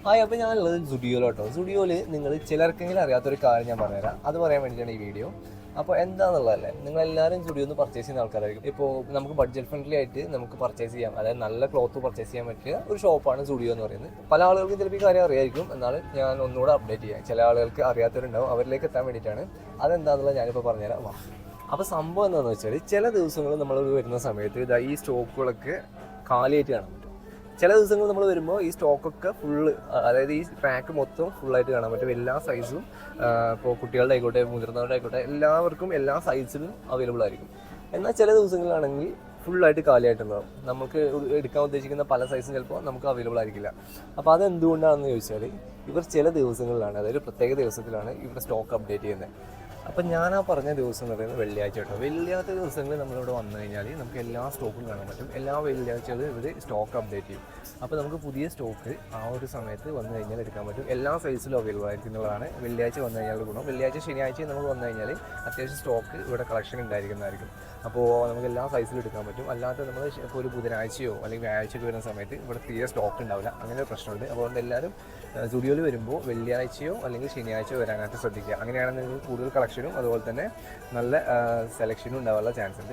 Hi, അപ്പോൾ ഞാനുള്ളത് സുഡിയോയിലോട്ടോ. സുഡിയോയിൽ നിങ്ങൾ ചിലർക്കെങ്കിലും അറിയാത്തൊരു കാര്യം ഞാൻ പറഞ്ഞുതരാം. അത് പറയാൻ വേണ്ടിയിട്ടാണ് ഈ വീഡിയോ. അപ്പോൾ എന്താണെന്നുള്ളതല്ലേ, നിങ്ങളെല്ലാവരും സുഡിയോ നിന്ന് പർച്ചേസ് ചെയ്യുന്ന ആൾക്കാരായിരിക്കും. ഇപ്പോൾ നമുക്ക് ബഡ്ജറ്റ് ഫ്രണ്ട്ലി ആയിട്ട് നമുക്ക് പർച്ചേസ് ചെയ്യാം, അതായത് നല്ല ക്ലോത്ത് പർച്ചേസ് ചെയ്യാൻ പറ്റിയ ഒരു ഷോപ്പാണ് സുഡിയോ എന്ന് പറയുന്നത്. പല ആളുകൾക്കും ചിലപ്പോൾ ഈ കാര്യം അറിയായിരിക്കും, എന്നാലും ഞാൻ ഒന്നുകൂടെ അപ്ഡേറ്റ് ചെയ്യാം. ചില ആളുകൾക്ക് അറിയാത്തവരുണ്ടാവും, അവരിലേക്ക് എത്താൻ വേണ്ടിയിട്ടാണ്. അതെന്താണെന്നുള്ളത് ഞാനിപ്പോൾ പറഞ്ഞുതരാം. അപ്പോൾ സംഭവം എന്താണെന്ന് വെച്ചാൽ, ചില ദിവസങ്ങൾ നമ്മൾ വരുന്ന സമയത്ത് ഈ സ്റ്റോക്കുകളൊക്കെ കാലിയായിട്ട് കാണാൻ പറ്റും. ചില ദിവസങ്ങൾ നമ്മൾ വരുമ്പോൾ ഈ സ്റ്റോക്കൊക്കെ ഫുള്ള്, അതായത് ഈ പാക്ക് മൊത്തം ഫുള്ളായിട്ട് കാണാൻ പറ്റും. എല്ലാ സൈസും, ഇപ്പോൾ കുട്ടികളുടെ ആയിക്കോട്ടെ മുതിർന്നവരുടെ ആയിക്കോട്ടെ എല്ലാവർക്കും എല്ലാ സൈസിലും അവൈലബിൾ ആയിരിക്കും. എന്നാൽ ചില ദിവസങ്ങളിലാണെങ്കിൽ ഫുള്ളായിട്ട് കാലിയായിട്ടുണ്ടാകും. നമുക്ക് എടുക്കാൻ ഉദ്ദേശിക്കുന്ന പല സൈസും ചിലപ്പോൾ നമുക്ക് അവൈലബിൾ ആയിരിക്കില്ല. അപ്പോൾ അതെന്തുകൊണ്ടാണെന്ന് ചോദിച്ചാൽ, ഇവർ ചില ദിവസങ്ങളിലാണ്, അതായത് പ്രത്യേക ദിവസത്തിലാണ് ഇവർ സ്റ്റോക്ക് അപ്ഡേറ്റ് ചെയ്യുന്നത്. അപ്പം ഞാൻ ആ പറഞ്ഞ ദിവസം എന്ന് പറയുന്നത് വെള്ളിയാഴ്ച കേട്ടോ. വെള്ളിയാഴ്ച ദിവസങ്ങളിൽ നമ്മളിവിടെ വന്നു കഴിഞ്ഞാൽ നമുക്ക് എല്ലാ സ്റ്റോക്കും കാണാൻ പറ്റും. എല്ലാ വെള്ളിയാഴ്ചകളും ഇവർ സ്റ്റോക്ക് അപ്ഡേറ്റ് ചെയ്യും. അപ്പോൾ നമുക്ക് പുതിയ സ്റ്റോക്ക് ആ ഒരു സമയത്ത് വന്നു കഴിഞ്ഞാൽ എടുക്കാൻ പറ്റും. എല്ലാ സൈസിലും അവൈലബിൾ ആയിരിക്കും എന്നുള്ളതാണ് വെള്ളിയാഴ്ച വന്നു കഴിഞ്ഞാൽ ഗുണം. വെള്ളിയാഴ്ച ശനിയാഴ്ച നമ്മൾ വന്നു കഴിഞ്ഞാൽ അത്യാവശ്യം സ്റ്റോക്ക് ഇവിടെ കളക്ഷൻ ഉണ്ടായിരിക്കുന്നതായിരിക്കും. അപ്പോൾ നമുക്ക് എല്ലാ സൈസിലും എടുക്കാൻ പറ്റും. അല്ലാതെ നമ്മൾ ഇപ്പോൾ ഒരു ബുധനാഴ്ചയോ അല്ലെങ്കിൽ വ്യാഴാഴ്ചയൊക്കെ വരുന്ന സമയത്ത് ഇവിടെ തീരെ സ്റ്റോക്ക് ഉണ്ടാവില്ല. അങ്ങനെ ഒരു പ്രശ്നമുണ്ട്. അതുകൊണ്ട് എല്ലാവരും സ്റ്റുഡിയോയിൽ വരുമ്പോൾ വെള്ളിയാഴ്ചയോ അല്ലെങ്കിൽ ശനിയാഴ്ചയോ വരാനായിട്ട് ശ്രദ്ധിക്കുക. അങ്ങനെയാണെങ്കിൽ നിങ്ങൾക്ക് കൂടുതൽ കളക്ഷനും അതുപോലെ തന്നെ നല്ല സെലക്ഷനും ഉണ്ടാവാനുള്ള ചാൻസ് ഉണ്ട്.